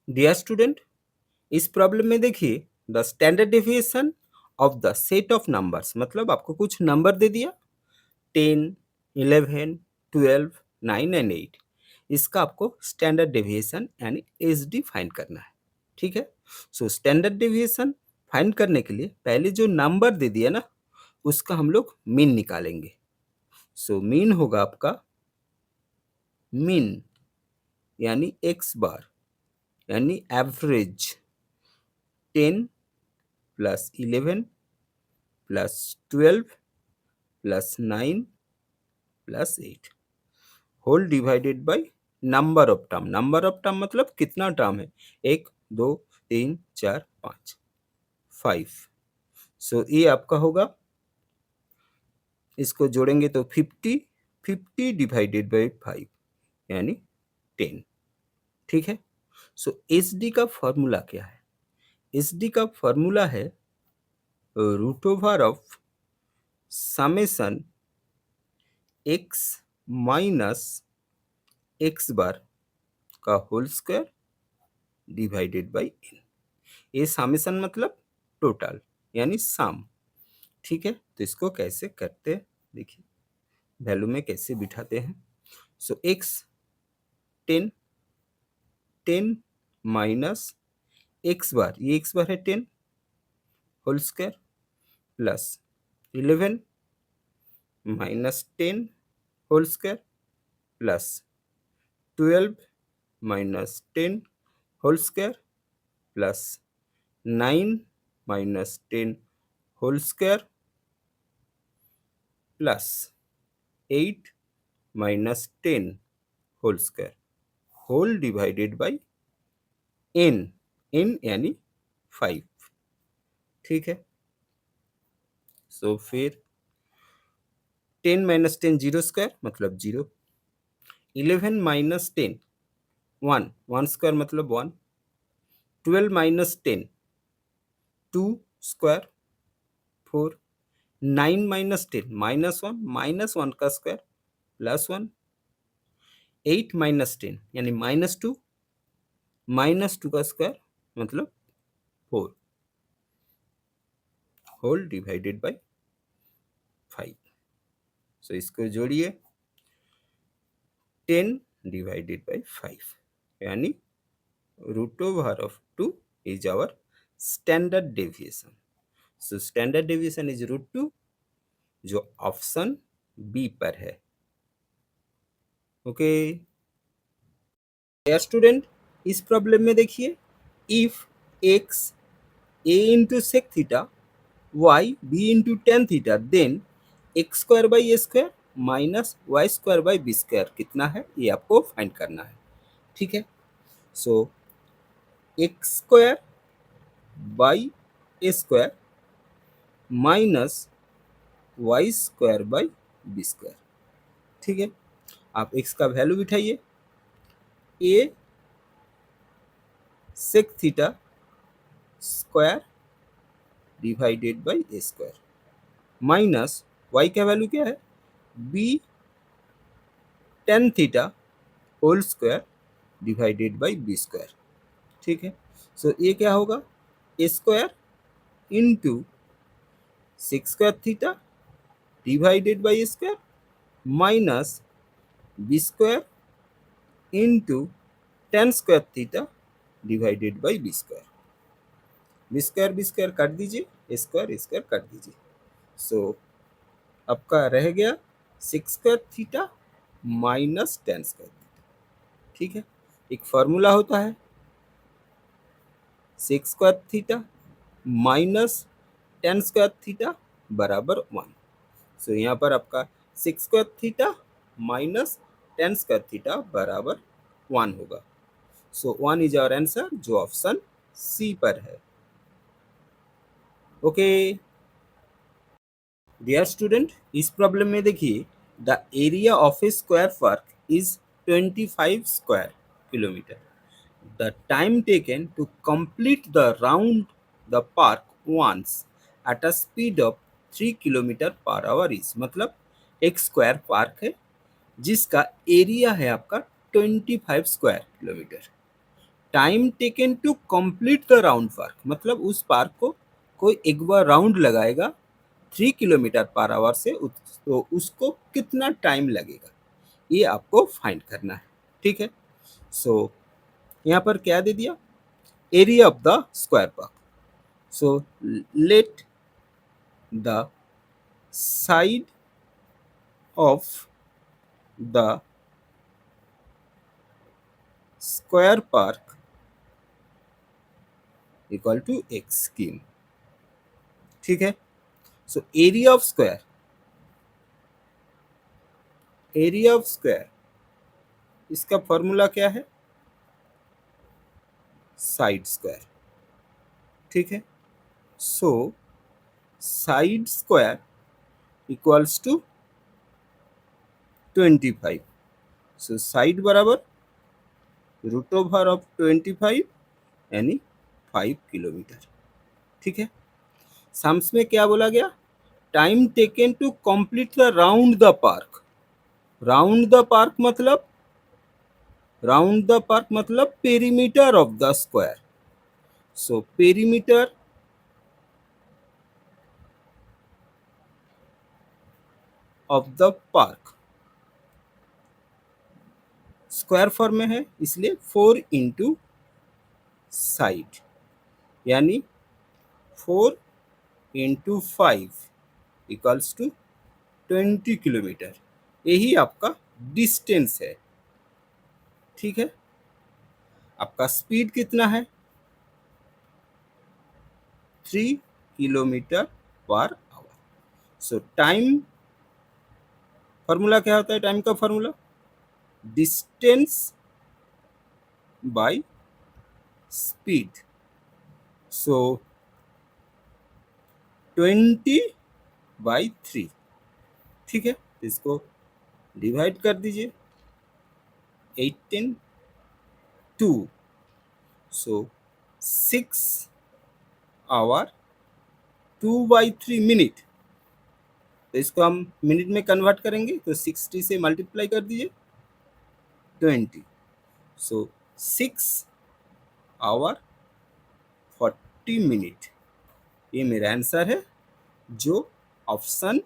Dear student, इस problem में देखिए the standard deviation of the set of numbers, मतलब आपको कुछ नंबर दे दिया 10, 11, 12, 9 एंड 8। इसका आपको स्टैंडर्ड डेविएशन यानी एसडी फाइंड करना है। ठीक है। सो स्टैंडर्ड डेविएशन फाइंड करने के लिए पहले जो नंबर दे दिया ना उसका हम लोग मीन निकालेंगे। सो मीन होगा आपका मीन यानी एक्स बार यानी average 10 plus 11 plus 12 plus 9 plus 8 whole divided by number of term. Number of term मतलब कितना टर्म है, 1 2 3 4 5 5। सो ये आपका होगा, इसको जोड़ेंगे तो 50, 50 डिवाइडेड बाय 5 यानी 10। ठीक है। सो एस डी का फॉर्मूला क्या है? एस डी का फॉर्मूला है root over of summation X minus x bar का whole square divided by N. ये समेशन मतलब टोटल यानी सम। ठीक है। तो इसको कैसे करते हैं देखिए, वैल्यू में कैसे बिठाते हैं। So x 10, 10 minus x bar, ये एक्स बार है 10 whole square plus 11 minus 10 whole square plus 12 minus 10 whole square plus 9 minus 10 whole square plus 8 minus 10 whole square whole divided by n. N यानी 5। ठीक है। So फिर 10 minus 10 zero square मतलब zero, 11 minus 10 1, 1 square मतलब 1, 12 minus 10 2 square 4, 9 minus 10 minus 1 का square plus 1, 8 minus 10 यानी minus two का square मतलब 4 होल डिवाइडेड बाय 5। सो इसको जोड़िए 10 डिवाइडेड बाय 5 यानी root over of 2 is our standard deviation. So standard deviation is root 2, जो ऑप्शन बी पर है। ओके स्टूडेंट, इस प्रॉब्लम में देखिए if X A into sec theta Y B into tan theta then X square by A square minus Y square by B square कितना है, ये आपको फाइंड करना है। ठीक है। So X square by A square minus Y square by B square. ठीक है। आप एक्स का वैल्यू बिठाइए, A sec theta square divided by A square minus Y का वैल्यू क्या है, B ten theta whole square divided by B square. ठीक है। सो ये क्या होगा, A square into sec square theta divided by square minus B square into tan square theta divided by B square काट दीजिए, square square काट दीजिए। सो आपका रह गया six square theta minus ten square theta. ठीक है। एक फॉर्मूला होता है six square theta minus ten square theta बराबर 1। सो यहाँ पर आपका six square theta minus ten square theta बराबर 1 होगा। सो 1 इज आवर आंसर, जो ऑप्शन सी पर है। ओके डियर स्टूडेंट, इस प्रॉब्लम में देखिए the area of A square park is 25 square kilometre. The time taken to complete the round the park once at a speed of 3 kilometre per hour is, मतलब एक square park है जिसका area है आपका 25 square kilometre. Time taken to complete the round park, मतलब उस park को कोई एक बार राउंड लगाएगा 3 किलोमीटर पर आवर से, तो उसको कितना टाइम लगेगा, ये आपको फाइंड करना है। ठीक है, सो यहाँ पर क्या दे दिया, area of the square park. So let the side of the square park equal to x cube. ठीक है, so area of square, area of square इसका फॉर्मूला क्या है, साइड स्क्वायर। ठीक है, so side square equals to 25। So side बराबर root over of 25 यानी 5 kilometre. ठीक है, सम्स में क्या बोला गया, time taken to complete the round the park. Round the park मतलब, राउंड द पार्क मतलब perimeter of the square. So perimeter of the park square form में है, इसलिए 4 इंटू साइड, यानी 4 इंटू 5 इक्वल्स टू 20 किलोमीटर। यही आपका distance है। ठीक है, आपका स्पीड कितना है, 3 kilometre per our. So time formula क्या होता है, टाइम का फॉर्मूला डिस्टेंस बाय स्पीड। सो 20/3। ठीक है, इसको डिवाइड कर दीजिए, 18 2, सो 6 आवर 2/3 मिनट। तो इसको हम मिनट में कन्वर्ट करेंगे, तो 60 से मल्टीप्लाई कर दीजिए 20, सो 6 आवर 40 मिनट। ये मेरा आंसर है, जो ऑप्शन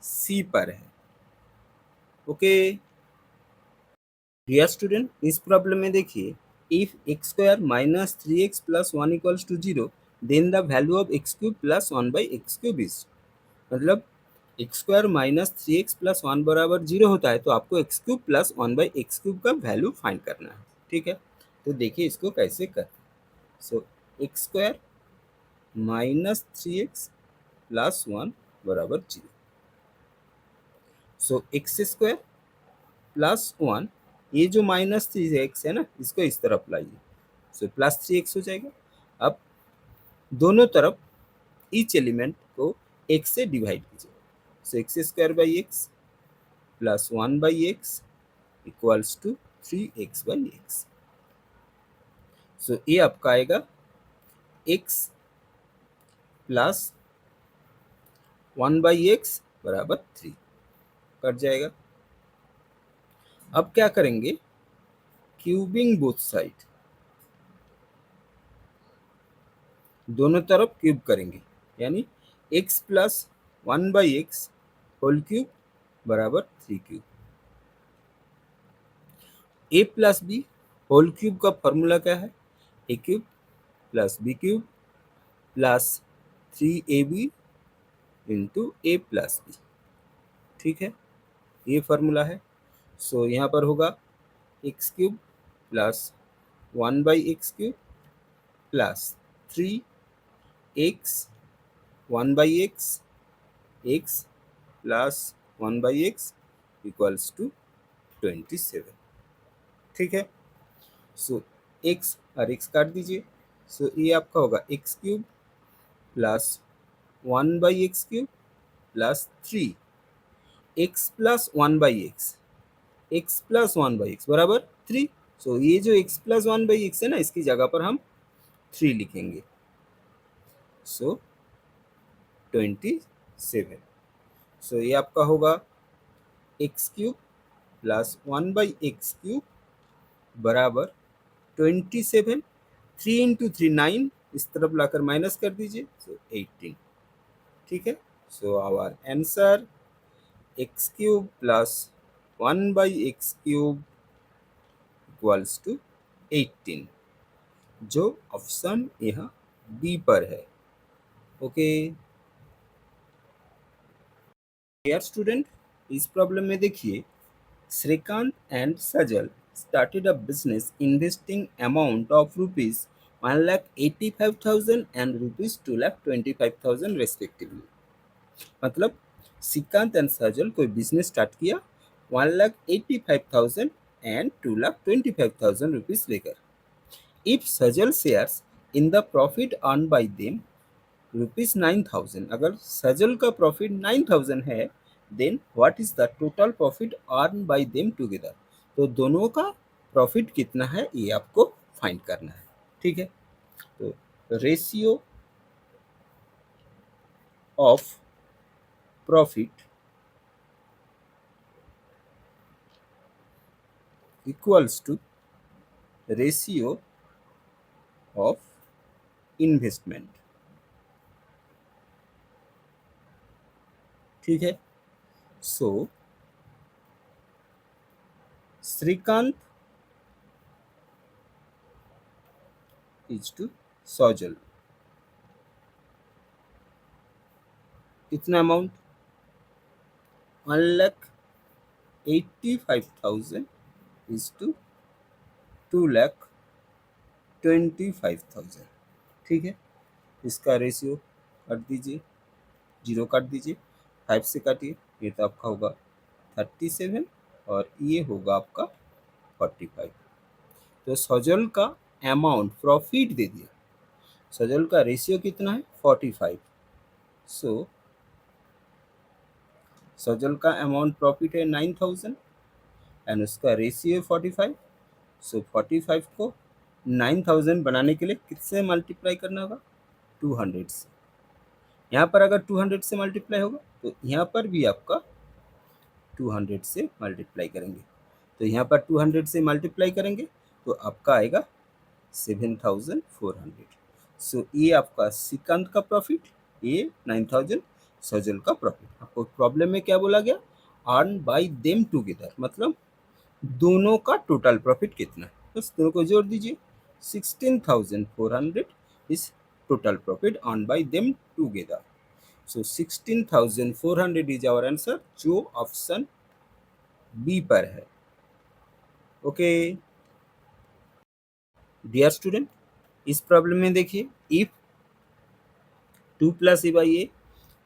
सी पर है। ओके डियर स्टूडेंट, इस प्रॉब्लम में देखिए, if X square minus 3x plus 1 equals to 0, then the value of X cube plus 1/x cube is, मतलब X square minus 3x plus 1 बराबर 0 होता है, तो आपको X cube plus 1/x cube का वैल्यू फाइंड करना है। ठीक है, तो देखिए इसको कैसे करते हैं। So X square minus 3x plus 1 बराबर 0। सो एक्स स्क्वायर प्लस 1, ये जो माइनस 3x है ना, इसको इस तरफ लाइए, सो प्लस 3x हो जाएगा। अब दोनों तरफ ईच एलिमेंट को x से डिवाइड कीजिए, so X square by x plus 1/x equals to 3x/x। So ये आपका आएगा x प्लस 1/x बराबर 3, कट जाएगा। अब क्या करेंगे, क्यूबिंग बोथ साइड, दोनों तरफ क्यूब करेंगे, यानी x plus 1/x whole cube बराबर 3 cube. a plus b whole cube का फॉर्मूला क्या है, a cube plus b cube plus 3ab into a plus b. ठीक है, ये फॉर्मूला है। सो यहाँ पर होगा x cube plus 1/x cube plus 3x 1/x x plus 1/x equals to 27। ठीक है, सो x और x काट दीजिए, सो ये आपका होगा x cube plus 1/x cube plus 3x plus 1/x, x plus 1/x बराबर 3। सो ये जो x प्लस 1/x है ना, इसकी जगह पर हम 3 लिखेंगे, सो 27। सो ये आपका होगा x cube plus 1/x cube बराबर 27, 3 × 3 9, इस तरफ लाकर माइनस कर दीजिए, सो 18। ठीक है, so our answer x³ plus 1/x³ equals to 18, जो ऑप्शन यहाँ बी पर है। ओके डियर स्टूडेंट, इस प्रॉब्लम में देखिए, Shrikant and Sajal started a business investing amount of rupees 1,85,000 and rupees 2,25,000 respectively। मतलब श्रीकांत एंड सजल कोई बिजनेस स्टार्ट किया 1,85,000 एंड 2,25,000 रुपीज लेकर। If Sajal shares in the profit earn by them rupees 9,000, अगर सजल का प्रॉफिट 9,000 है, then what is the total profit earn by them together. तो दोनों का प्रॉफिट कितना है ये आपको फाइंड करना है। ठीक है, तो ratio of profit equals to ratio of investment. ठीक है, so Shrikant is to Sajal, कितना अमाउंट 1,85,000 इज टू 2,25,000। ठीक है, इसका रेशियो काट दीजिए, 0 काट दीजिए, 5 से काटिए, ये तो आपका होगा 37 और ये होगा आपका 45। तो सजल का अमाउंट प्रॉफिट दे दिया, सजल का रेशियो कितना है 45। सो सजल का अमाउंट प्रॉफिट है 9,000 एंड उसका रेशियो है 45। सो 45 को 9,000 बनाने के लिए किससे मल्टीप्लाई करना होगा 200 से। यहाँ पर अगर 200 से मल्टीप्लाई होगा तो यहाँ पर भी आपका 200 से मल्टीप्लाई करेंगे, तो यहाँ पर 200 से मल्टीप्लाई करेंगे तो आपका आएगा 7,400। सो ये आपका श्रीकांत का प्रॉफिट, ये 9,000 सजल का प्रॉफिट। आपको प्रॉब्लम में क्या बोला गया, अर्न बाय देम टुगेदर, मतलब दोनों का टोटल प्रॉफिट कितना है, बस दोनों को जोड़ दीजिए। 16,400 is total profit earn by them together. So 16,400 is our answer, जो ऑप्शन बी पर है। ओके डियर स्टूडेंट, इस प्रॉब्लम में देखिए, if 2 plus a by a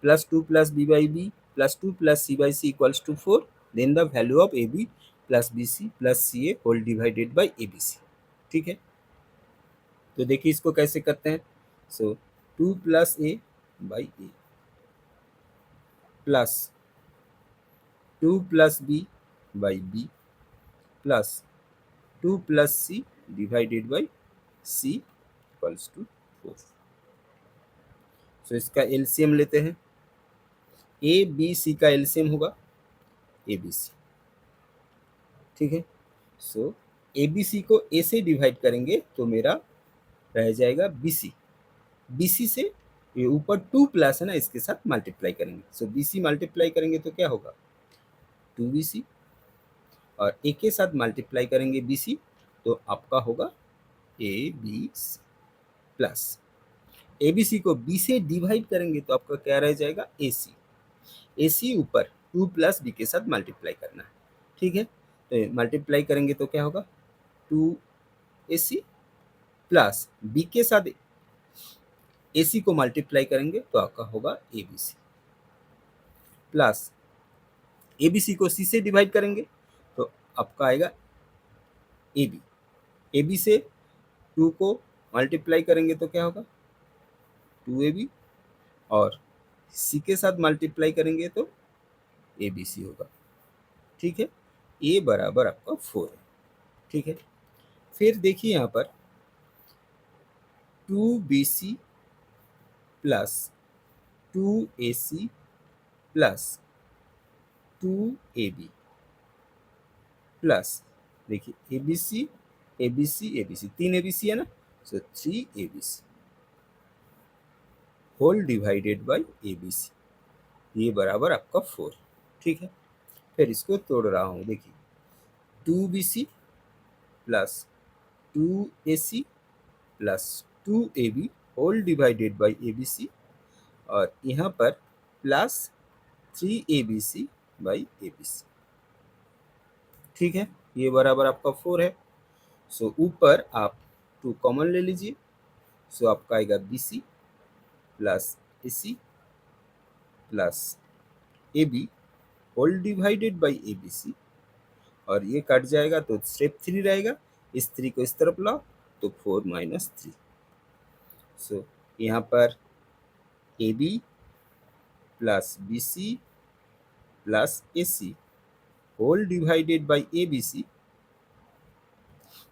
plus 2 plus b by b plus 2 plus c by c equals to 4, then the value of a b plus b c plus c a whole divided by a b c. ठीक है, तो देखिए इसको कैसे करते हैं। So 2 plus a by a plus 2 plus b by b plus 2 plus c divided by c equals to 4। So इसका LCM लेते हैं, ए बी सी का एलसीएम होगा ए बी सी। ठीक है, सो ए बी सी को ए से डिवाइड करेंगे तो मेरा रह जाएगा बी सी, बी सी से ये ऊपर 2 प्लस है ना, इसके साथ मल्टीप्लाई करेंगे। सो बी सी मल्टीप्लाई करेंगे तो क्या होगा 2BC, और ए के साथ मल्टीप्लाई करेंगे बी सी तो आपका होगा a b c plus a b c को बी से डिवाइड करेंगे तो आपका क्या रह जाएगा ए सी, ए सी ऊपर 2 प्लस बी के साथ मल्टीप्लाई करना है। ठीक है, तो मल्टीप्लाई करेंगे तो क्या होगा 2AC प्लस बी के साथ AC को मल्टीप्लाई करेंगे तो आपका होगा ABC प्लस ABC को C से डिवाइड करेंगे तो आपका आएगा AB, AB से 2 को मल्टीप्लाई करेंगे तो क्या होगा 2AB, और C के साथ मल्टीप्लाई करेंगे तो ABC होगा। ठीक है, A बराबर आपका 4 है। ठीक है, फिर देखिए यहाँ पर 2BC plus 2AC plus 2AB plus देखिए ABC ABC ABC 3 ABC है ना, so 3 ABC whole divided by ABC, ये बराबर आपका 4। ठीक है, फिर इसको तोड़ रहा हूँ, देखिए 2BC plus 2AC plus 2AB whole divided by ABC, और यहाँ पर प्लस 3ABC बाई ABC। ठीक है, ये बराबर आपका 4 है। सो ऊपर आप 2 कॉमन ले लीजिए, सो आपका आएगा BC plus AC plus AB whole divided by ABC, और ये कट जाएगा तो स्टेप 3 रहेगा, इस 3 को इस तरफ लाओ तो 4 माइनस 3। सो यहाँ पर AB plus BC plus AC whole divided by ABC,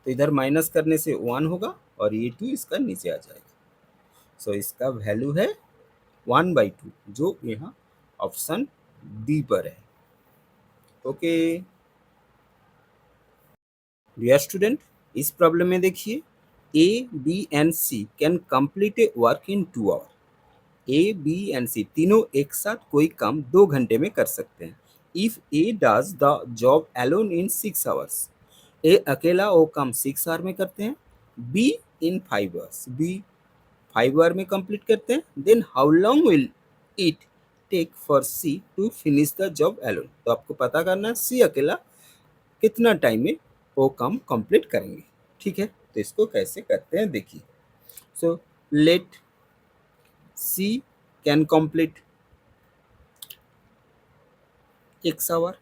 तो इधर माइनस करने से 1 होगा और ये 2 इसका नीचे आ जाएगा। सो इसका वैल्यू है 1/2, जो यहाँ ऑप्शन डी पर है। ओके डियर स्टूडेंट, इस प्रॉब्लम में देखिए A B and C can complete a work in 2 hour. A B and C तीनों एक साथ कोई काम 2 घंटे में कर सकते हैं। If A does the job alone in 6 hours, A अकेला वो काम 6 आवर में करते हैं, B in 5 hours, B 5 hour में कंप्लीट करते हैं, then how long will it take for C to finish the job alone. तो आपको पता करना है सी अकेला कितना टाइम में वो काम कंप्लीट करेंगे। ठीक है, तो इसको कैसे करते हैं देखिए। So let C can complete X hour.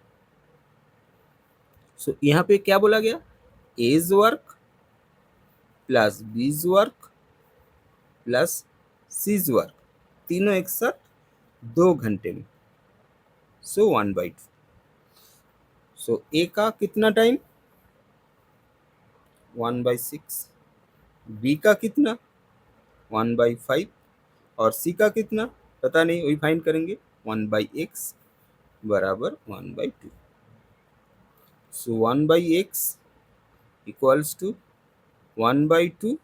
So यहाँ पे क्या बोला गया, A's work plus B's work plus C's work, तीनों एक साथ 2 घंटे में, सो 1/2। सो ए का कितना टाइम 1/6, बी का कितना 1/5, और सी का कितना पता नहीं, वही फाइंड करेंगे 1/x बराबर 1/2। So 1/x equals to 1/2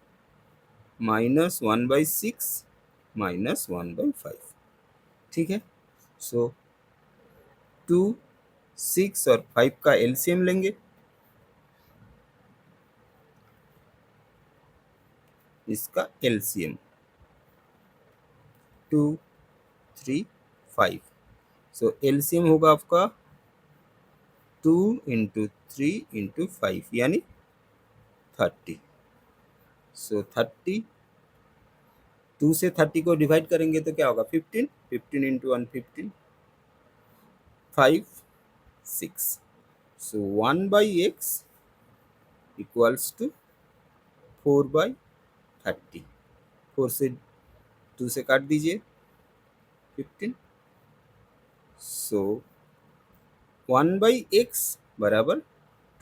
minus 1/6 minus 1/5। ठीक है, सो 2, 6 और 5 का एलसीएम लेंगे, इसका एलसीएम 2, 3, 5। सो एलसीएम होगा आपका 2 इंटू 3 इंटू 5 यानी 30। सो 30, 2 से 30 को डिवाइड करेंगे तो क्या होगा 15, 15 into 1 15, 5, 6। So 1/x equals to 4/30। 4 से 2 से काट दीजिए 15, सो 1/x बराबर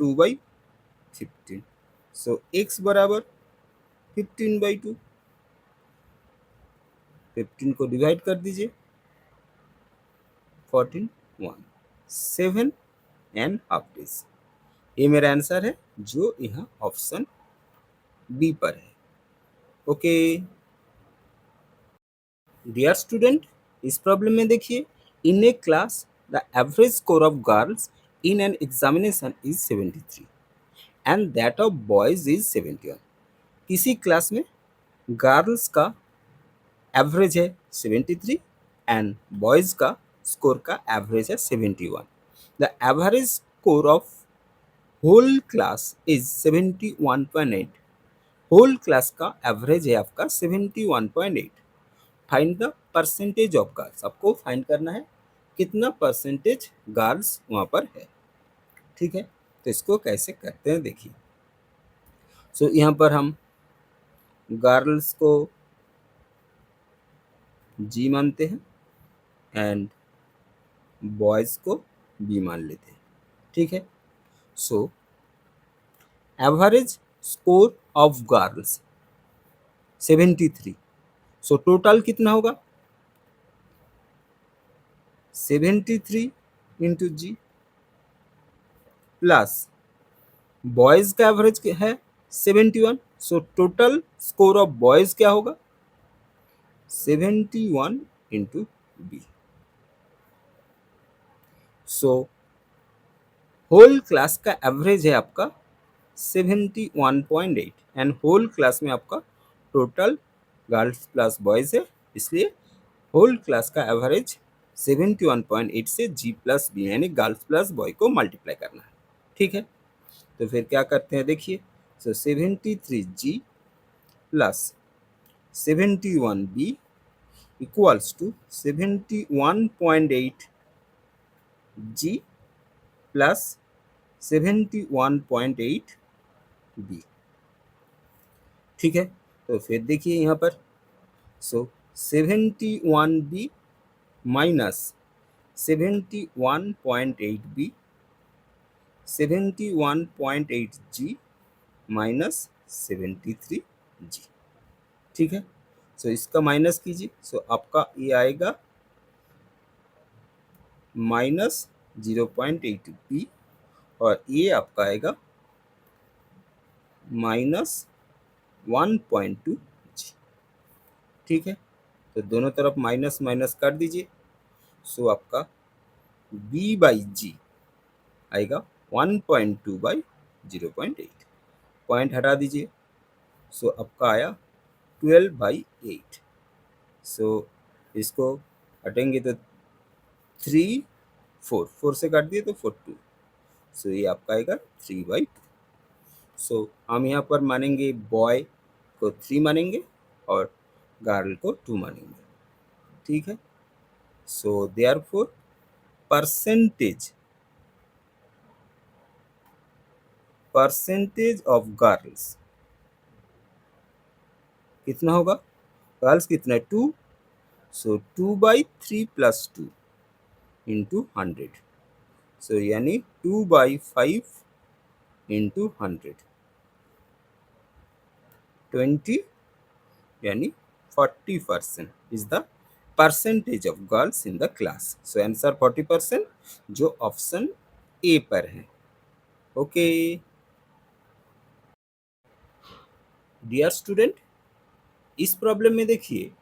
2/15। सो x बराबर 15/2, 15 को डिवाइड कर दीजिए 14, 1, 7.5 डेज। ये मेरा आंसर है जो यहाँ ऑप्शन बी पर है। ओके डियर स्टूडेंट, इस प्रॉब्लम में देखिए in a class the average score of girls in an examination is 73 and that of boys is 71। किसी क्लास में गर्ल्स का एवरेज है 73 एंड बॉयज का स्कोर का एवरेज है 71। The average score of whole class is 71.8। Whole class का average है आपका 71.8। Find the percentage of girls, आपको फाइंड करना है कितना परसेंटेज गर्ल्स वहाँ पर है। ठीक है, तो इसको कैसे करते हैं देखिए। सो यहाँ पर हम गर्ल्स को जी मानते हैं एंड बॉयज को बी मान लेते हैं। ठीक है, so average score of girls 73, so total कितना होगा 73 इंटू जी प्लस बॉयज का एवरेज है 71। So total score of boys क्या होगा? 71 into b. So whole class का एवरेज है आपका 71.8 एंड होल क्लास में आपका टोटल गर्ल्स प्लस बॉयज है, इसलिए होल क्लास का एवरेज 71.8 से जी प्लस बी यानी गर्ल्स प्लस बॉय को मल्टीप्लाई करना है। ठीक है, तो फिर क्या करते हैं देखिए। So 73G plus 71B equals to 71.8G plus 71.8B। ठीक है, तो फिर देखिए यहाँ पर। So 71B minus 71.8B 71.8G minus 73G। ठीक है, सो इसका माइनस कीजिए। सो आपका ये आएगा माइनस 0.8B और ये आपका आएगा माइनस 1.2G। ठीक है, तो दोनों तरफ माइनस माइनस कर दीजिए। सो आपका B बाई जी आएगा 1.2 बाई 0.8, पॉइंट हटा दीजिए। सो आपका आया 12/8। सो इसको हटेंगे तो 3 4 से काट दिए तो 42। सो ये आपका आएगा 3/2। सो हम यहाँ पर मानेंगे बॉय को 3 मानेंगे और गर्ल को 2 मानेंगे। ठीक है, so therefore percentage of girls कितना होगा? गर्ल्स कितना है? 2। सो 2/3 प्लस 2 इंटू 100। सो यानी 2/5 इंटू 100 20 यानी 40% is the percentage of girls in the class. So answer 40% जो ऑप्शन ए पर है। ओके डियर स्टूडेंट, इस प्रॉब्लम में देखिए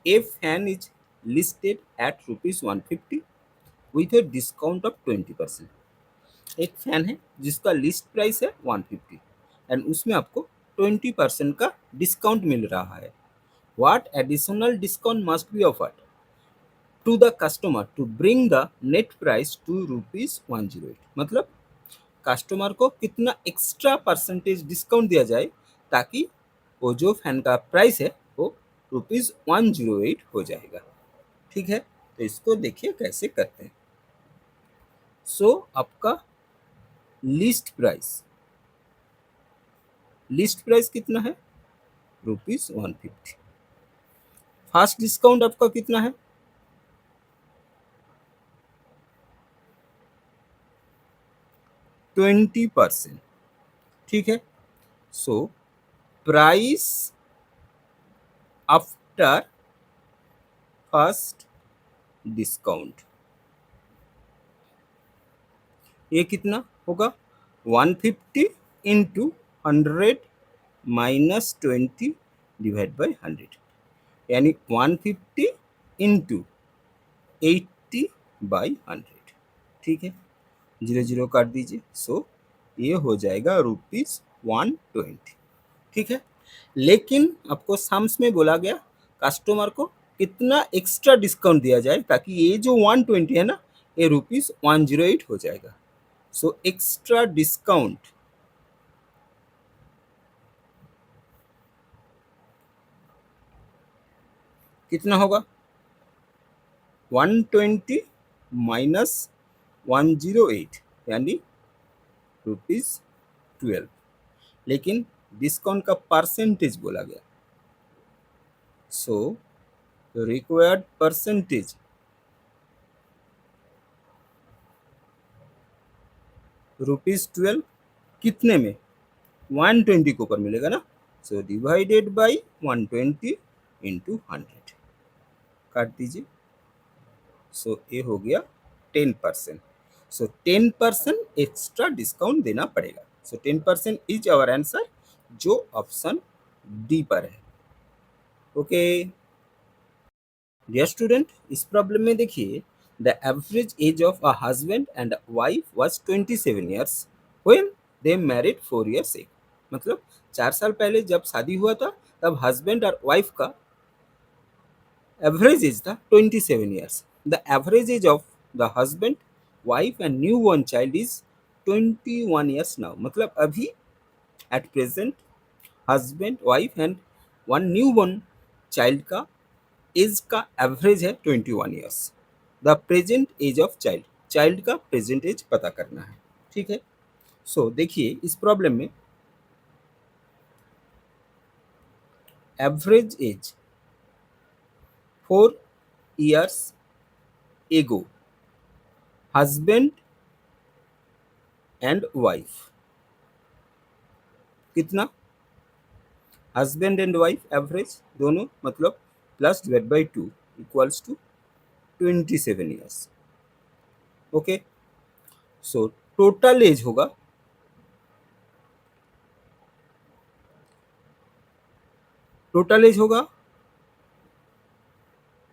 ए fan is listed at ₹150 with a discount of 20%। एक फैन है जिसका लिस्ट प्राइस है 150 एंड उसमें आपको 20% का डिस्काउंट मिल रहा है। What additional discount must be offered to the customer to bring the net price to ₹108। मतलब कस्टमर को कितना एक्स्ट्रा परसेंटेज डिस्काउंट दिया जाए ताकि वो जो फैन का प्राइस है वो ₹108 हो जाएगा। ठीक है, तो इसको देखिए कैसे करते हैं। सो आपका लिस्ट प्राइस कितना है? ₹150। फास्ट डिस्काउंट आपका कितना है? 20%। ठीक है, so price after first discount ये कितना होगा? 150 इंटू 100 माइनस 20 डिवाइड बाई 100 यानी 150 इंटू 80/100। ठीक है, 0 काट दीजिए। सो ये हो जाएगा ₹120। ठीक है, लेकिन आपको सम्स में बोला गया कस्टमर को कितना एक्स्ट्रा डिस्काउंट दिया जाए ताकि ये जो 120 है ना ये ₹108 हो जाएगा। सो एक्स्ट्रा डिस्काउंट कितना होगा? 120 माइनस 108 यानी ₹12। लेकिन डिस्काउंट का परसेंटेज बोला गया। सो रिक्वायर्ड परसेंटेज ₹12 कितने में? 120 के ऊपर मिलेगा ना। सो डिवाइडेड बाई 120 इंटू 100 काट दीजिए। सो ये हो गया 10%। सो 10% एक्स्ट्रा डिस्काउंट देना पड़ेगा। सो 10% इज आवर आंसर जो ऑप्शन डी पर है। ओके डियर स्टूडेंट, इस प्रॉब्लम में देखिए, the average age of a husband and wife was 27 years when they married 4 years egg. मतलब 4 साल पहले जब शादी हुआ था, तब हस्बैंड और वाइफ का एवरेज एज था 27 years. The average age of the husband wife and new born child is 21 years now. मतलब अभी at present husband wife and one new born child का एज का एवरेज है 21 years. The present age of child, child का present age पता करना है। ठीक है, सो देखिए इस प्रॉब्लम में average age 4 years ago husband and wife कितना, हस्बैंड एंड वाइफ एवरेज दोनों मतलब plus divide by 2 equals to 27 years. Okay, so total age होगा, टोटल एज होगा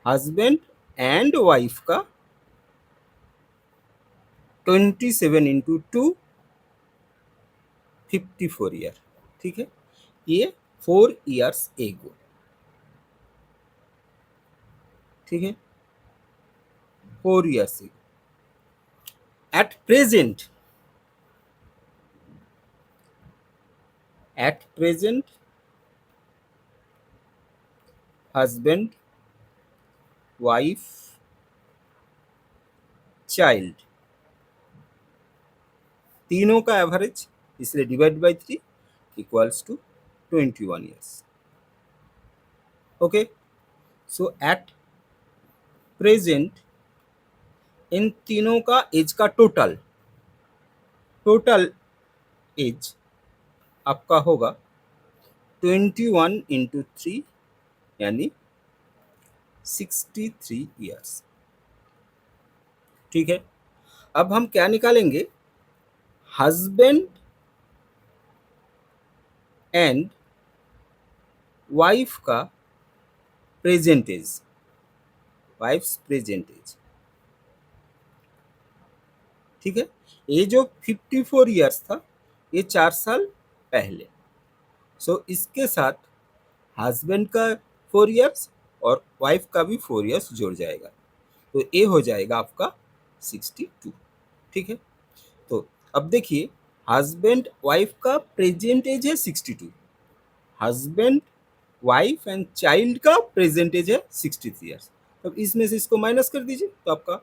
हस्बैंड एंड वाइफ का 27 इंटू 2 54 ईयर। ठीक है, ये 4 ईयर्स एगो। ठीक है, 4 years ago. At present, at present husband wife child तीनों का एवरेज, इसलिए divide by 3 equals to 21 years. Okay, so at present इन तीनों का एज का टोटल, टोटल एज आपका होगा 21 इंटू 3 यानी 63 ईयर्स। ठीक है, अब हम क्या निकालेंगे, हस्बैंड एंड वाइफ का present age, wife's present age. ठीक है, ये जो 54 ईयर्स था ये 4 साल पहले। सो इसके साथ हस्बैंड का 4 ईयर्स और वाइफ का भी 4 ईयर्स जुड़ जाएगा, तो ये हो जाएगा आपका 62। ठीक है, तो अब देखिए हस्बैंड वाइफ का प्रेजेंट एज है 62, हस्बैंड वाइफ एंड चाइल्ड का प्रेजेंट एज है 63 ईयर्स। अब इसमें से इसको माइनस कर दीजिए तो आपका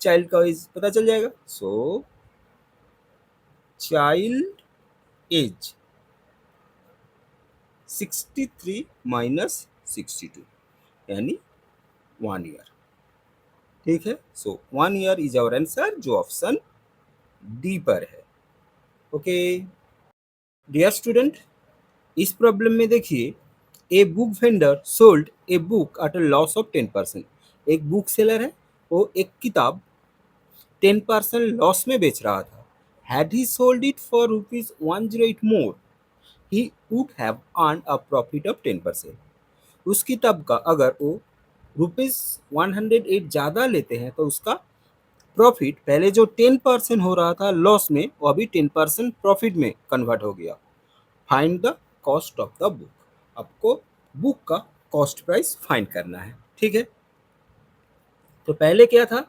चाइल्ड का एज पता चल जाएगा। सो चाइल्ड एज 63 माइनस 62 यानी 1 ईयर। ठीक है, सो 1 ईयर इज आवर आंसर जो ऑप्शन डी पर है। ओके डियर स्टूडेंट, इस प्रॉब्लम में देखिए, a book vendor sold a book at a loss of 10%। एक बुक सेलर है, वो एक किताब 10% लॉस में बेच रहा था। Had he sold it for rupees 108 more, he would have earn a profit of 10%। उस किताब का अगर वो रुपीज 108 ज़्यादा लेते हैं तो उसका प्रॉफिट पहले जो 10% हो रहा था लॉस में, वो अभी 10% प्रॉफिट में कन्वर्ट हो गया। Find the cost of the book, आपको बुक का कॉस्ट प्राइस फाइंड करना है। ठीक है, तो पहले क्या था,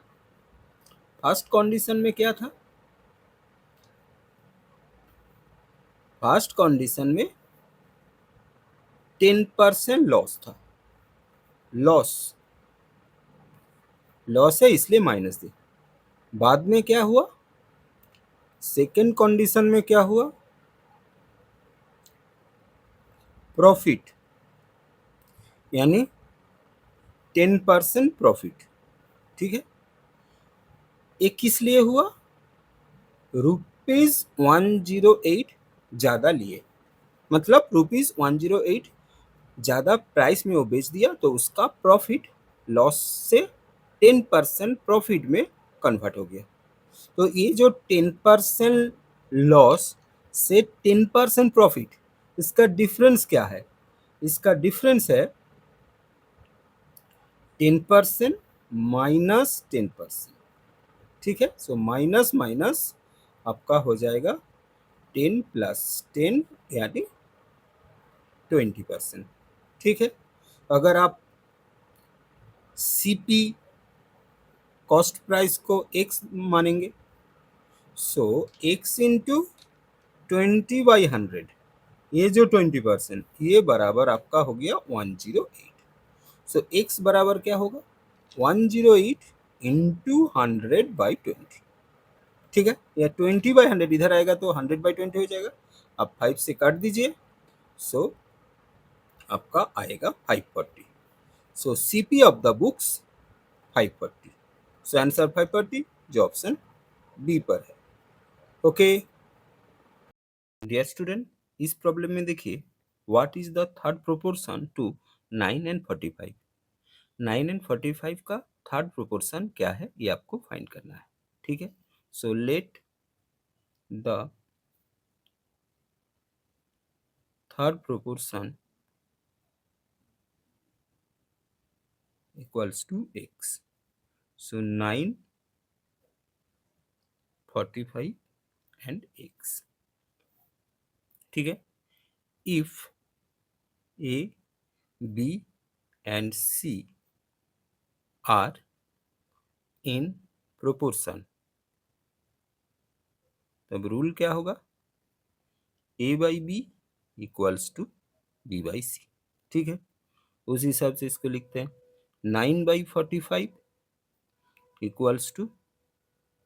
फर्स्ट कंडीशन में क्या था, फर्स्ट कंडीशन में 10% लॉस था, लॉस, लॉस है इसलिए माइनस दे। बाद में क्या हुआ, सेकेंड कंडीशन में क्या हुआ, प्रॉफिट यानी 10% प्रॉफिट। ठीक है, ये किस लिए हुआ, रुपीज 108 ज़्यादा लिए, मतलब रुपीज 108 ज़्यादा प्राइस में वो बेच दिया तो उसका प्रॉफिट लॉस से 10% प्रॉफिट में कन्वर्ट हो गया। तो ये जो 10% लॉस से 10% प्रॉफिट, इसका डिफरेंस क्या है? इसका डिफरेंस है 10% माइनस 10%। ठीक है, सो माइनस माइनस आपका हो जाएगा 10 प्लस 10 यानी 20%। ठीक है, अगर आप सीपी कॉस्ट प्राइस को एक्स मानेंगे, सो एक्स इंटू 20/100, ये जो 20% ये बराबर आपका हो गया 108। सो एक्स बराबर क्या होगा? 108 इंटू 100/20। ठीक है, या 20/100 इधर आएगा तो 100/20 हो जाएगा। आप 5 से काट दीजिए, सो आपका आएगा 540। So CP of the books 540। So answer 540 जो ऑप्शन बी पर है। ओके डियर स्टूडेंट, इस प्रॉब्लम में देखिए, what is the third proportion to 9 and 45। 9 and 45 का थर्ड प्रोपोर्शन क्या है ये आपको फाइंड करना है। ठीक है, so let the third proportion equals to x। So 9, 45 and x। ठीक है, if a, b and c are in proportion, तब रूल क्या होगा? a by B equals to b by C. ठीक है, उस हिसाब से इसको लिखते हैं 9/45 equals to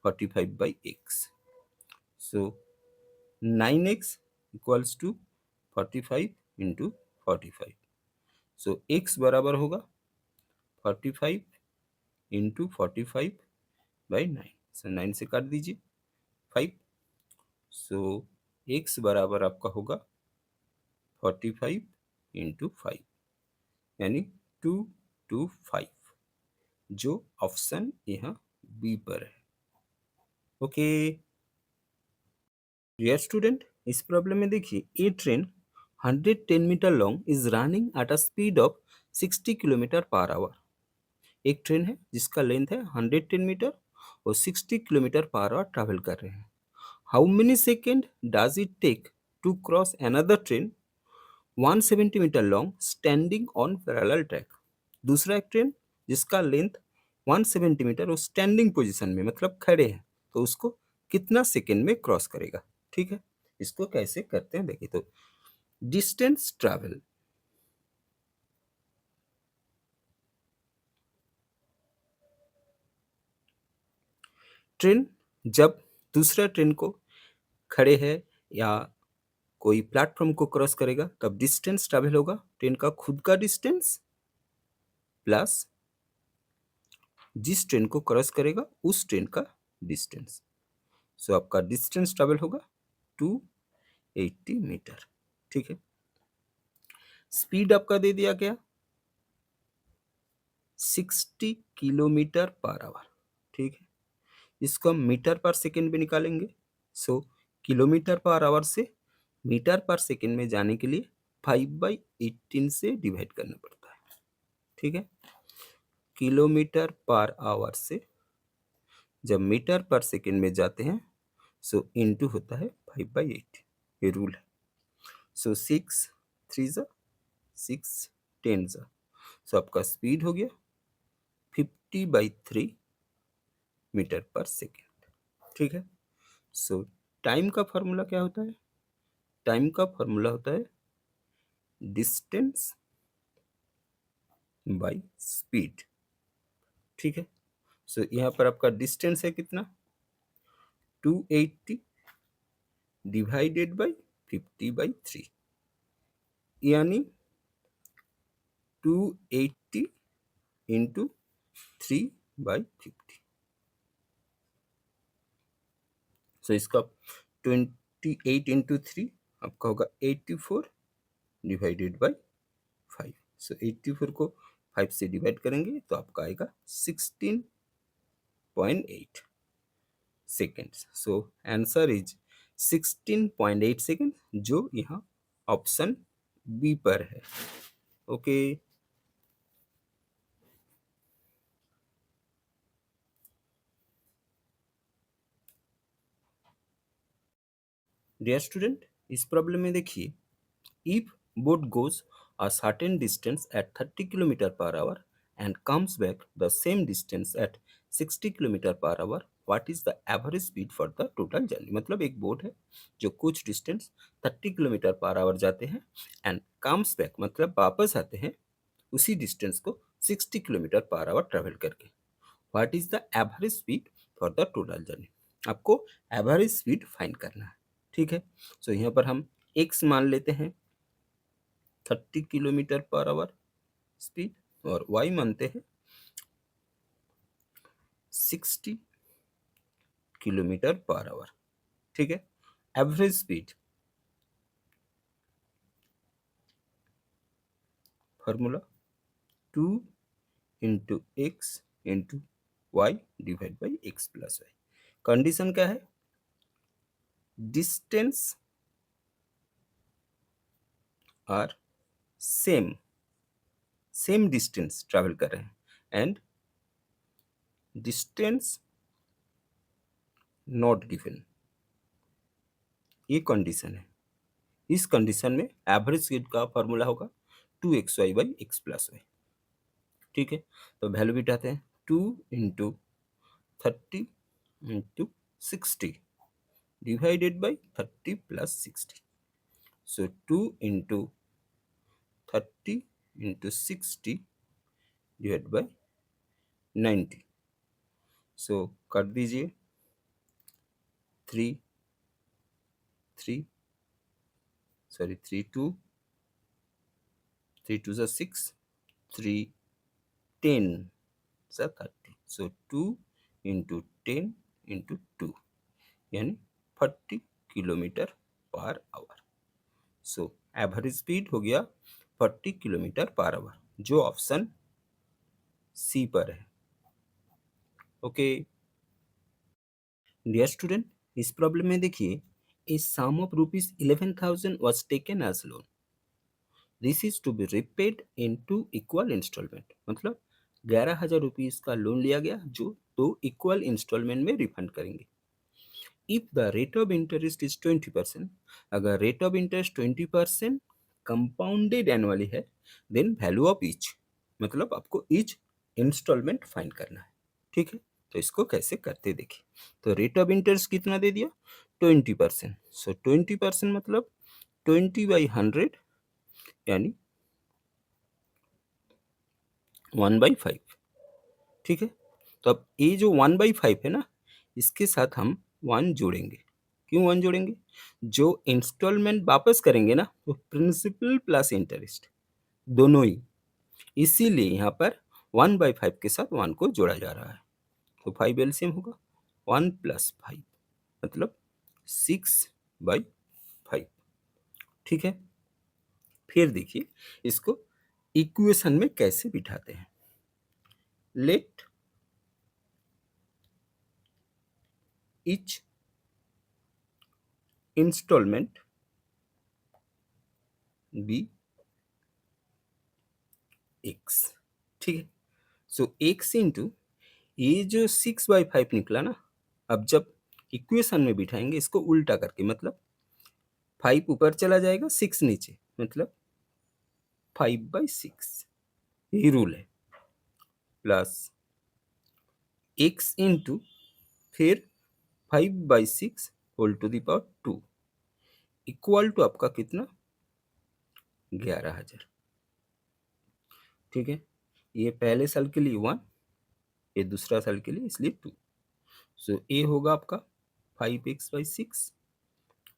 45/x। So 9x equals to 45 into 45। So x बराबर होगा 45 इंटू 45/9। सो 9 से काट दीजिए 5। सो x बराबर आपका होगा 45 इंटू 5 यानी 225, जो ऑप्शन यहाँ बी पर है। ओके डियर स्टूडेंट, इस प्रॉब्लम में देखिए, a train 110 metre long is running at a speed of 60 kilometre per hour. एक ट्रेन है जिसका लेंथ है 110 मीटर और 60 किलोमीटर पर आवर ट्रैवल कर रहे हैं। How many second does it take to cross another train 170 metre long standing on parallel track. दूसरा एक ट्रेन जिसका लेंथ 170 मीटर और स्टैंडिंग पोजीशन में मतलब खड़े हैं, तो उसको कितना सेकेंड में क्रॉस करेगा। ठीक है, इसको कैसे करते हैं देखिए। तो डिस्टेंस ट्रैवल, ट्रेन जब दूसरा ट्रेन को खड़े है या कोई प्लेटफॉर्म को क्रॉस करेगा तब डिस्टेंस ट्रैवल होगा ट्रेन का खुद का डिस्टेंस प्लस जिस ट्रेन को क्रॉस करेगा उस ट्रेन का डिस्टेंस। सो आपका डिस्टेंस ट्रैवल होगा 280 मीटर। ठीक है, स्पीड आपका दे दिया गया 60 किलोमीटर पर आवर। ठीक है, इसको हम मीटर पर सेकेंड में निकालेंगे। सो किलोमीटर पर आवर से मीटर पर सेकेंड में जाने के लिए 5/18 से डिवाइड करना पड़ता है। ठीक है, किलोमीटर पर आवर से जब मीटर पर सेकेंड में जाते हैं सो इनटू होता है 5/8, ये रूल है। सो 6 3 जा 6 10 जा, सो आपका स्पीड हो गया 50/3 मीटर पर सेकेंड। ठीक है, सो टाइम का फॉर्मूला क्या होता है? टाइम का फॉर्मूला होता है डिस्टेंस बाय स्पीड। ठीक है, सो यहाँ पर आपका डिस्टेंस है कितना? 280 डिवाइडेड बाय 50/3 यानी 280 इंटू 3/50। सो इसका 28 इंटू 3 आपका होगा 84 डिवाइडेड बाय 5। सो 84 को 5 से डिवाइड करेंगे तो आपका आएगा 16.8 seconds. So answer is 16.8 second, जो यहाँ ऑप्शन बी पर है। ओके। डियर स्टूडेंट, इस प्रॉब्लम में देखिए, if boat goes a certain distance at 30 km per hour and comes back the same distance at 60 km per hour, what is the average speed for the total journey? मतलब एक boat है जो कुछ distance 30 kilometre per our जाते हैं and comes back मतलब वापस आते हैं उसी डिस्टेंस को 60 किलोमीटर पर आवर ट्रेवल करके। What is the average speed for the total journey? आपको एवरेज स्पीड फाइंड करना है। ठीक है, सो यहाँ पर हम एक्स मान लेते हैं 30 किलोमीटर पर आवर स्पीड और वाई मानते हैं 60 किलोमीटर पर आवर। ठीक है, average speed formula 2 into x into y divide by x plus y. Condition क्या है? Distance are same, same distance travel कर रहे हैं एंड डिस्टेंस नॉट गिवन, ये कंडीशन है। इस कंडीशन में एवरेज स्पीड का फॉर्मूला होगा 2xy by x plus Y. ठीक है, तो वैल्यू बिठाते हैं 2 into 30 into 60 divided by 30 plus 60। So 2 into 30 into 60 divide by 90। सो कर दीजिए 3 3 सॉरी 3 2 सा 6 3 10 सा 30। सो 2 इंटू 10 इंटू 2 यानी 40 kilometre per our. So average speed हो गया 40 किलोमीटर पर आवर, जो ऑप्शन सी पर है। ओके डियर स्टूडेंट, इस प्रॉब्लम में देखिए, a sum of rupees 11,000 was taken as loan. This is to be repaid in two equal instalment. मतलब 11,000 rupees का लोन लिया गया जो 2 इक्वल इंस्टॉलमेंट में रिफंड करेंगे। If the rate of interest is 20%, अगर rate of interest 20% compounded annually है, then value of each, मतलब आपको ईच इंस्टॉलमेंट फाइंड करना है। ठीक है, तो इसको कैसे करते देखिए। तो रेट ऑफ इंटरेस्ट कितना दे दिया? 20%। सो 20% मतलब 20/100 यानी 1/5। ठीक है, तो अब ये जो 1/5 है ना, इसके साथ हम 1 जोड़ेंगे। क्यों 1 जोड़ेंगे? जो इंस्टॉलमेंट वापस करेंगे ना, वो प्रिंसिपल प्लस इंटरेस्ट दोनों ही, इसीलिए यहाँ पर 1/5 के साथ 1 को जोड़ा जा रहा है। तो 5 एलसीएम होगा 1 प्लस 5 मतलब 6/5। ठीक है, फिर देखिए इसको इक्वेशन में कैसे बिठाते हैं। Let each installment be x। ठीक है, सो x इंटू ये जो 6/5 निकला ना, अब जब इक्वेशन में बिठाएंगे इसको उल्टा करके, मतलब 5 ऊपर चला जाएगा 6 नीचे, मतलब 5/6, यही रूल है। प्लस x इंटू फिर 5/6 whole to the power 2 equal to आपका कितना? 11,000। ठीक है, ये पहले साल के लिए 1, ये दूसरा साल के लिए इसलिए 2। सो ए होगा आपका 5x/6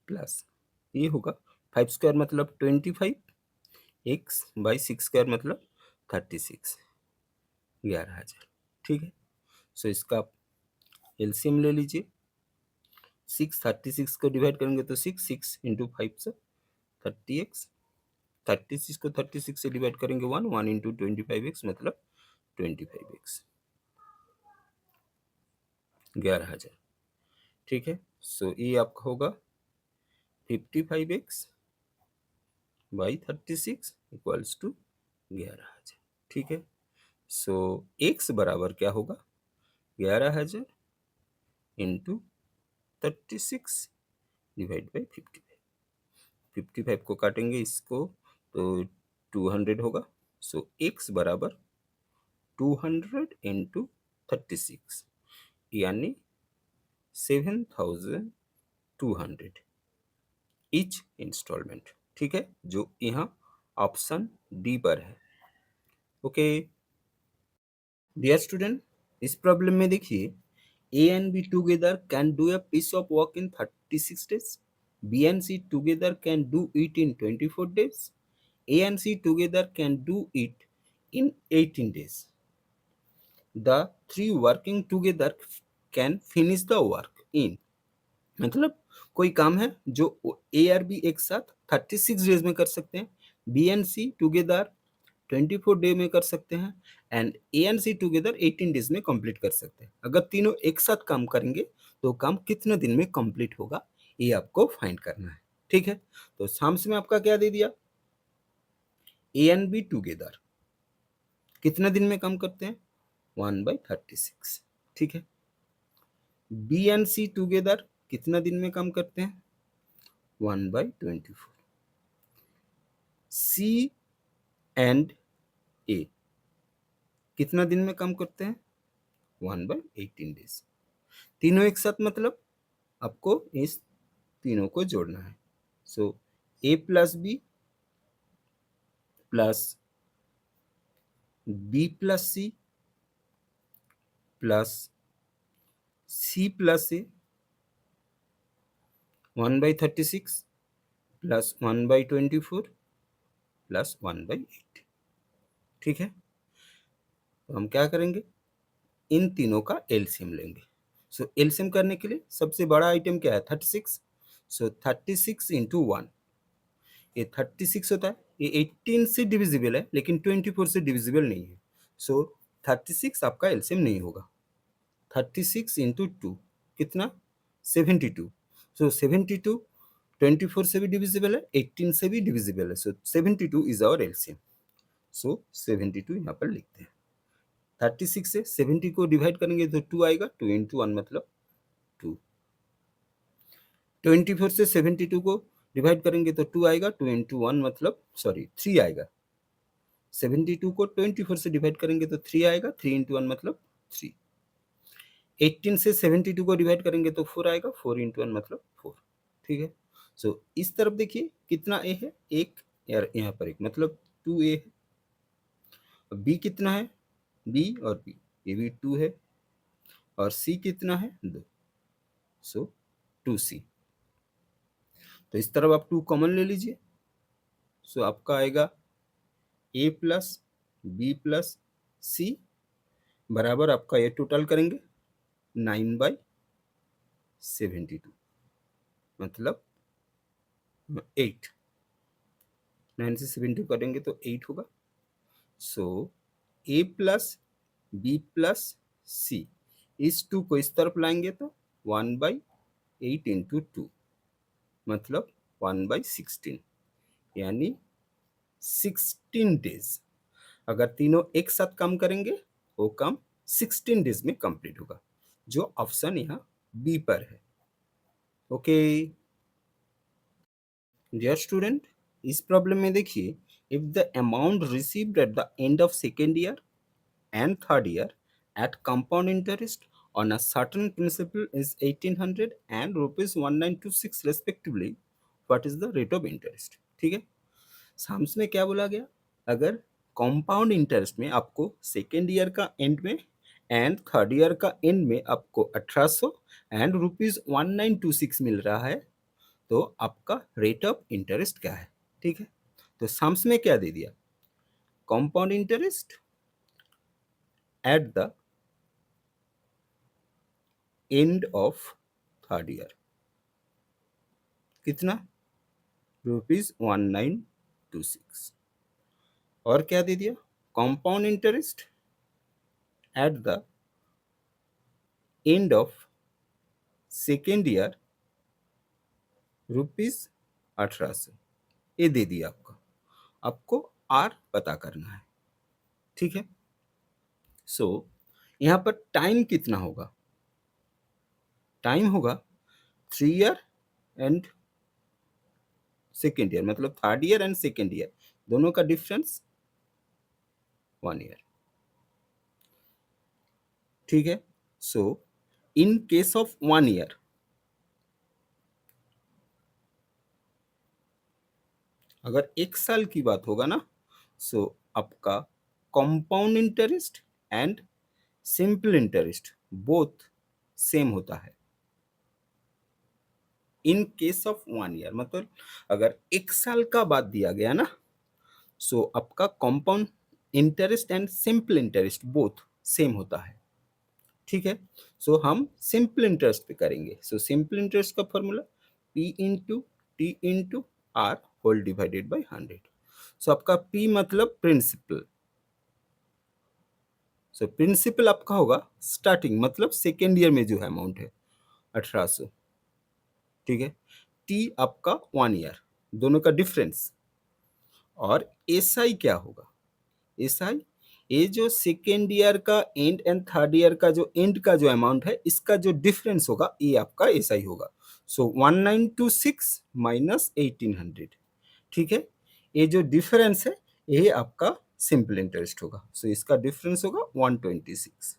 प्लस ये होगा 5 स्क्वायर मतलब 25, x/6 स्क्वायर मतलब 36, 11,000। ठीक है, सो इसका आप एलसीएम ले लीजिए। 36 को डिवाइड करेंगे तो 6 इंटू 5 से 30x, 36 को 36 से डिवाइड करेंगे 1 इंटू 25x मतलब 25x, 11,000। ठीक है, सो ये आपका होगा 55x बाई 36 इक्वल्स टू 11,000। ठीक है, सो x बराबर क्या होगा, 11,000 इंटू 36 डिवाइड बाई 55। 55 को काटेंगे इसको तो 200 होगा। सो x बराबर 200 इंटू 36 यानी 7,200 ईच इंस्टॉलमेंट। ठीक है, जो यहाँ ऑप्शन डी पर है। ओके डियर स्टूडेंट, इस प्रॉब्लम में देखिए A and B together can do a piece of work in 36 days, B and C together can do it in 24 days, A and C together can do it in 18 days. The three working together can finish the work in, मतलब कोई काम है जो ए और B एक साथ 36 days में कर सकते हैं, B and C together 24 day में कर सकते हैं, and A and C together 18 days में कंप्लीट कर सकते हैं। अगर तीनों एक साथ काम करेंगे तो काम कितने दिन में कंप्लीट होगा, ये आपको फाइंड करना है। ठीक है, तो साम्स में आपका क्या दे दिया, ए एंड बी टुगेदर कितने दिन में काम करते हैं, 1/36। ठीक है, बी एंड सी टुगेदर कितना दिन में काम करते हैं, 1/24। सी एंड ए कितना दिन में काम करते हैं, 1/18 डेज। तीनों एक साथ मतलब आपको इस तीनों को जोड़ना है। So A plus B plus B plus C plus C plus A 1/36 plus 1/24 plus 1/8। ठीक है, तो हम क्या करेंगे, इन तीनों का एलसीएम लेंगे। सो एलसीएम करने के लिए सबसे बड़ा आइटम क्या है, 36। सो 36 इंटू 1, ये 36 होता है, ये 18 से डिविजिबल है लेकिन 24 से डिविजिबल नहीं है। सो 36 आपका एलसीएम नहीं होगा। 36 इंटू 2 कितना, 72। सो 72 24 से भी डिविजिबल है, 18 से भी डिविजिबल है। सो 72 इज आवर एलसीएम। सो 72 यहाँ पर लिखते हैं। 36 से 70 को डिवाइड करेंगे तो 2 आएगा, 2 इंटू 1 मतलब 2। 24 से 72 को डिवाइड करेंगे तो 2 आएगा, 2 इंटू 1 मतलब 3 आएगा। 72 को 24 से डिवाइड करेंगे तो 3 आएगा, 3 इंटू 1 मतलब 3। 18 से 72 को डिवाइड करेंगे तो 4 आएगा, 4 इंटू 1 मतलब 4। ठीक है, सो इस तरफ देखिए कितना ए है, एक, यार यहाँ पर एक मतलब 2a है। बी कितना है, बी और बी, ये भी 2 है, और सी कितना है, 2। सो 2c। तो इस तरफ आप 2 कॉमन ले लीजिए। सो आपका आएगा ए प्लस बी प्लस सी बराबर, आपका ये टोटल करेंगे 9/72 मतलब 8। 9 से 72 करेंगे तो 8 होगा। सो ए प्लस बी प्लस सी, इस 2 को इस तरफ लाएंगे तो 1/8 इंटू 2 मतलब 1/16 यानी 16 डेज। अगर तीनों एक साथ काम करेंगे वो काम 16 डेज में कंप्लीट होगा, जो ऑप्शन यहाँ बी पर है। ओके डियर स्टूडेंट, इस प्रॉब्लम में देखिए, if the amount received at the end of second year and third year at compound interest on a certain principal is 1800 and rupees 1926 respectively, what is the rate of interest। ठीक है, Sam's में क्या बोला गया, अगर compound interest में आपको second year का एंड में एंड थर्ड ईयर का एंड में आपको 1800 एंड रुपीज 1926 मिल रहा है, तो आपका रेट ऑफ इंटरेस्ट क्या है। ठीक है, तो साम्स में क्या दे दिया, compound interest at the end of third year कितना, ₹1926। और क्या दे दिया, compound interest at the end of second year ₹1800, ये दे दिया आपका। आपको आर पता करना है, ठीक है। सो यहाँ पर टाइम कितना होगा, टाइम होगा 3 ईयर एंड सेकेंड ईयर, मतलब third year and second year दोनों का डिफरेंस 1 ईयर, ठीक है। सो इन केस ऑफ 1 ईयर, अगर 1 साल की बात होगा ना, सो आपका compound interest and simple interest both same होता है इन केस ऑफ 1 ईयर। मतलब अगर 1 साल का बात दिया गया ना, सो आपका compound interest and simple interest both same होता है, ठीक है। सो हम सिंपल इंटरेस्ट पे करेंगे। सो सिंपल इंटरेस्ट का formula P into t into r whole divided by 100। So आपका P मतलब प्रिंसिपल, सो प्रिंसिपल आपका होगा स्टार्टिंग, मतलब सेकेंड ईयर में जो है अमाउंट है 1800, ठीक है। टी आपका 1 ईयर, दोनों का डिफरेंस। और एस आई क्या होगा, एस आई ये जो सेकेंड ईयर का एंड एंड थर्ड ईयर का जो एंड का जो अमाउंट है, इसका जो डिफरेंस होगा ये आपका एस आई होगा। सो 1926 माइनस 1800, ठीक है। ये जो डिफरेंस है ये आपका सिंपल इंटरेस्ट होगा। सो इसका डिफरेंस होगा 126।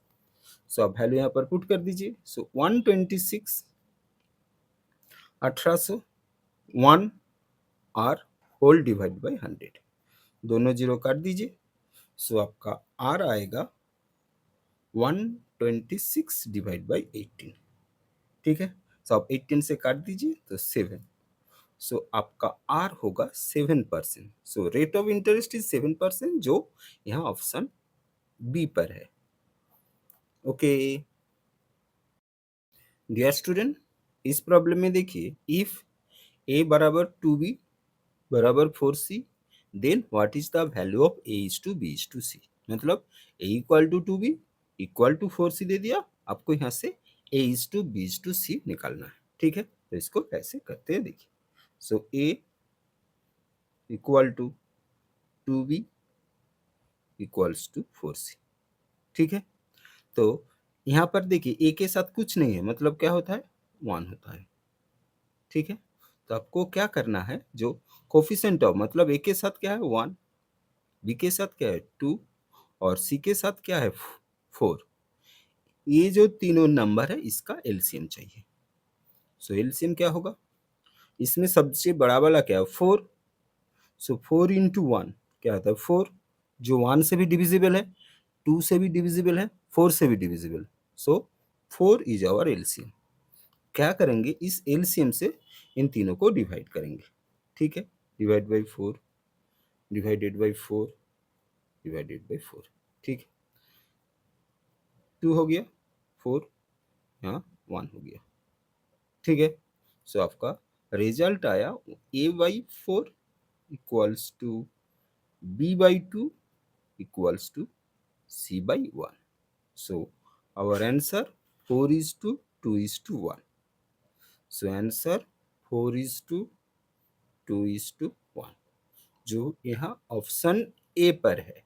सो आप वैल्यू यहाँ पर पुट कर दीजिए। सो 126 1800 1 आर होल डिवाइड बाई 100, दोनों जीरो काट दीजिए। सो आपका आर आएगा 126 डिवाइड बाई 18, ठीक है। सो आप 18 से काट दीजिए तो 7। सो आपका आर होगा 7%। So rate of interest is 7%, जो यहाँ ऑप्शन बी पर है। ओके डियर स्टूडेंट, इस प्रॉब्लम में देखिए, इफ ए बराबर 2b बराबर 4c, then what is the value of a is to b is to c। मतलब a equal to 2b equal to 4c दे दिया, आपको यहाँ से a is to b is to c निकालना है, ठीक है। तो इसको कैसे करते हैं देखिए। So a equal to 2b equals to 4c, ठीक है। तो यहाँ पर देखिए a के साथ कुछ नहीं है, मतलब क्या होता है 1 होता है, ठीक है। तो आपको क्या करना है, जो कोफिशिएंट ऑफ, मतलब a के साथ क्या है 1, बी के साथ क्या है 2 और सी के साथ क्या है 4, ये जो तीनों नंबर है इसका एलसीएम चाहिए। सो एलसीएम क्या होगा, इसमें सबसे बड़ा वाला क्या है 4। सो 4 इंटू 1 क्या होता है 4, जो 1 से भी डिविजिबल है, 2 से भी डिविजिबल है, 4 से भी divisible. So 4 is our LCM. क्या करेंगे, इस एलसीएम से इन तीनों को डिवाइड करेंगे, ठीक है। Divide by 4 divided by 4 divided by 4, ठीक है। 2 हो गया, 4 यहाँ 1 हो गया, ठीक है। सो आपका रिजल्ट आया a by 4 equals to b by 2 equals to c by 1। So our answer 4 is to 2 is to 1। So answer 4 is to 2 is to 1, जो यहाँ ऑप्शन ए पर है।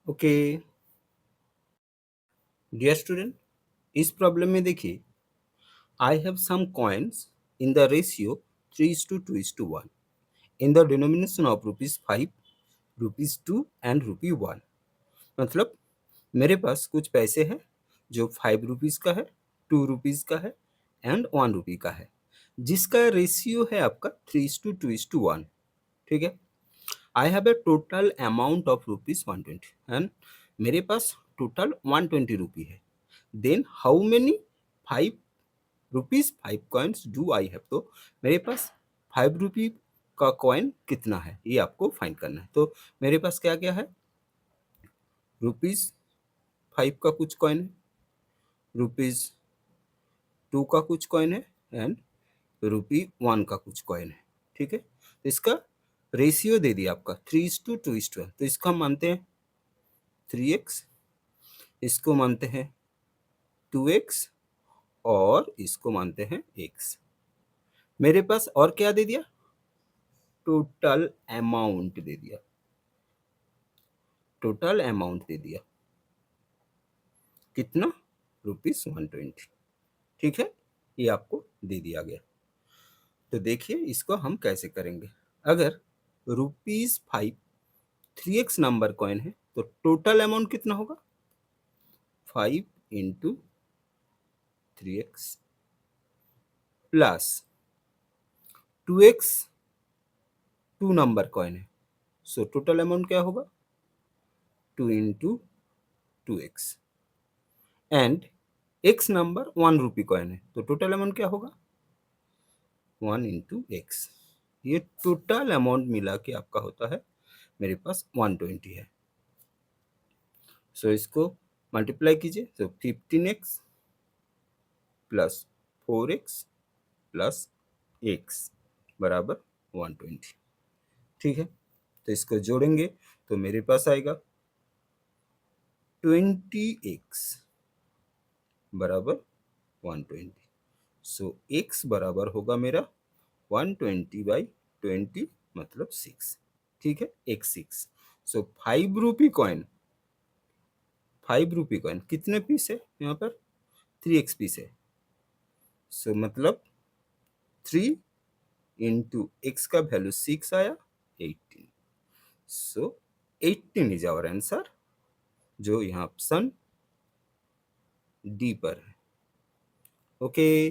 ओके डियर स्टूडेंट, इस प्रॉब्लम में देखिए, I have some coins in the ratio 3 is to 2 is to 1 in the denomination of rupees 5, rupees 2 and rupee 1। मतलब मेरे पास कुछ पैसे हैं जो 5 रुपीज़ का है, 2 रुपीज़ का है एंड 1 रुपी का है, जिसका रेशियो है आपका 3 is to 2 is to 1, ठीक है। I have a total amount of rupees 120 and मेरे पास टोटल 120 रुपी है। Then how many 5 rupees 5 coins do I have. तो मेरे पास 5 रुपी का कॉइन कितना है ये आपको फाइंड करना है। तो मेरे पास क्या क्या है, रुपीज 5 का कुछ कॉइन है, रुपीज 2 का कुछ कॉइन है एंड रुपी 1 का कुछ कॉइन है, ठीक है। तो इसका रेशियो दे दिया आपका 3:2:1। तो इसको हम मानते हैं 3x, इसको मानते हैं 2x और इसको मानते हैं x। मेरे पास और क्या दे दिया टोटल अमाउंट दे दिया, टोटल अमाउंट दे दिया कितना, ₹120। ठीक है, ये आपको दे दिया गया। तो देखिए इसको हम कैसे करेंगे। अगर ₹5 3x नंबर कॉइन है तो टोटल अमाउंट कितना होगा, 5 into 3x plus 2x 2 number coin है, सो टोटल अमाउंट क्या होगा, 2 into 2x and x number 1 rupee coin है तो टोटल अमाउंट क्या होगा, 1 इंटू एक्स। ये टोटल अमाउंट मिला के आपका होता है, मेरे पास 120 है। सो इसको मल्टीप्लाई कीजिए, तो 15x plus 4x plus x बराबर 120। ठीक है, तो इसको जोड़ेंगे तो मेरे पास आएगा 20x बराबर 120। सो x बराबर होगा मेरा 120/20 मतलब 6। ठीक है, x 6। सो 5 रुपी कॉइन, 5 रुपी कॉइन कितने पीस है यहाँ पर, 3x पीस है। सो मतलब 3 इंटू एक्स का वैल्यू 6 आया, 18। सो 18 इज आवर आंसर, जो यहाँ ऑप्शन डी पर है। ओके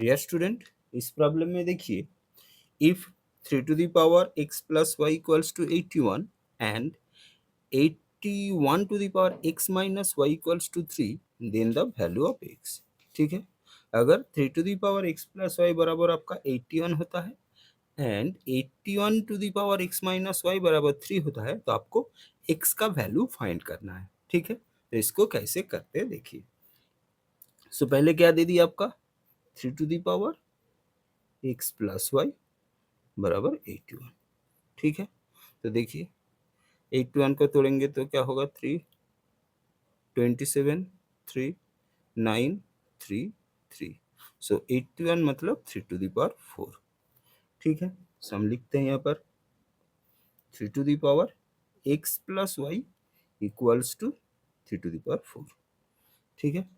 डियर स्टूडेंट, इस प्रॉब्लम में देखिए, if 3 to the power x plus Y equals to 81 and 81 to the power x minus Y equals to 3, then the value of x। ठीक है, अगर 3 to the power x plus Y बराबर आपका 81 होता है and 81 to the power x minus Y बराबर 3 होता है, तो आपको x का वैल्यू फाइंड करना है। ठीक है, तो इसको कैसे करते हैं देखिए। सो पहले क्या दे दिया आपका, 3 to the power x plus Y बराबर 81। ठीक है, तो देखिए 81 को तोड़ेंगे तो क्या होगा, 3 27 3 9 3 3। सो 81 मतलब 3 टू द पावर 4। ठीक है, सो हम लिखते हैं यहाँ पर 3 to the power x plus Y equals to 3 to the power 4। ठीक है,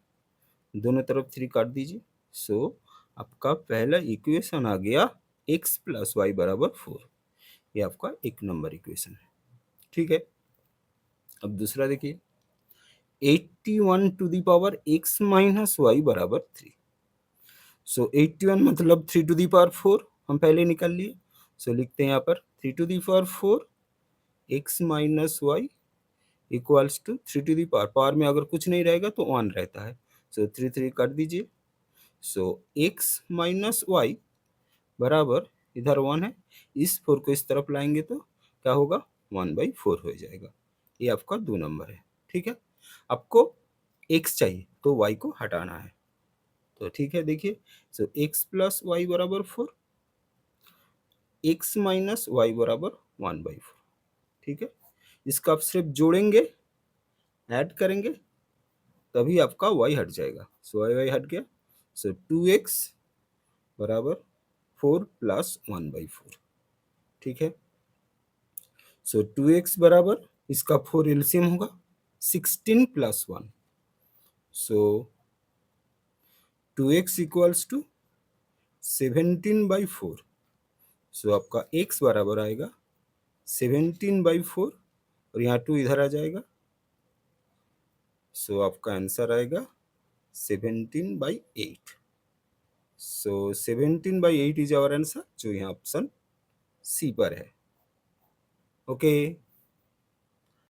दोनों तरफ 3 काट दीजिए। सो आपका पहला इक्वेशन आ गया x प्लस वाई बराबर 4। ये आपका एक नंबर इक्वेशन है। ठीक है, अब दूसरा देखिए, 81 to the power x minus Y बराबर 3। सो 81 मतलब 3 टू द पावर 4 हम पहले निकाल लिए। सो लिखते हैं यहाँ पर 3 to the power 4 x minus Y equals to 3 to the power, power में अगर कुछ नहीं रहेगा तो 1 रहता है। सो 3 3 काट दीजिए। सो x माइनस वाई बराबर, इधर 1 है, इस 4 को इस तरफ लाएंगे तो क्या होगा, 1/4 हो जाएगा। ये आपका 2 नंबर है। ठीक है, आपको x चाहिए तो y को हटाना है। तो ठीक है, देखिए, सो x प्लस वाई बराबर 4, x माइनस वाई बराबर 1/4। ठीक है, इसका आप सिर्फ जोड़ेंगे, ऐड करेंगे, तभी आपका y हट जाएगा। सो y हट गया। सो 2x बराबर 4 प्लस 1/4। ठीक है, सो 2x बराबर, इसका 4 एलसीएम होगा 16 plus 1। So 2x equals to 17/4। So आपका x बराबर आएगा 17/4 और यहाँ 2 इधर आ जाएगा। सो आपका आंसर आएगा 17/8। सो 17/8 इज आवर आंसर, जो यहाँ ऑप्शन सी पर है। ओके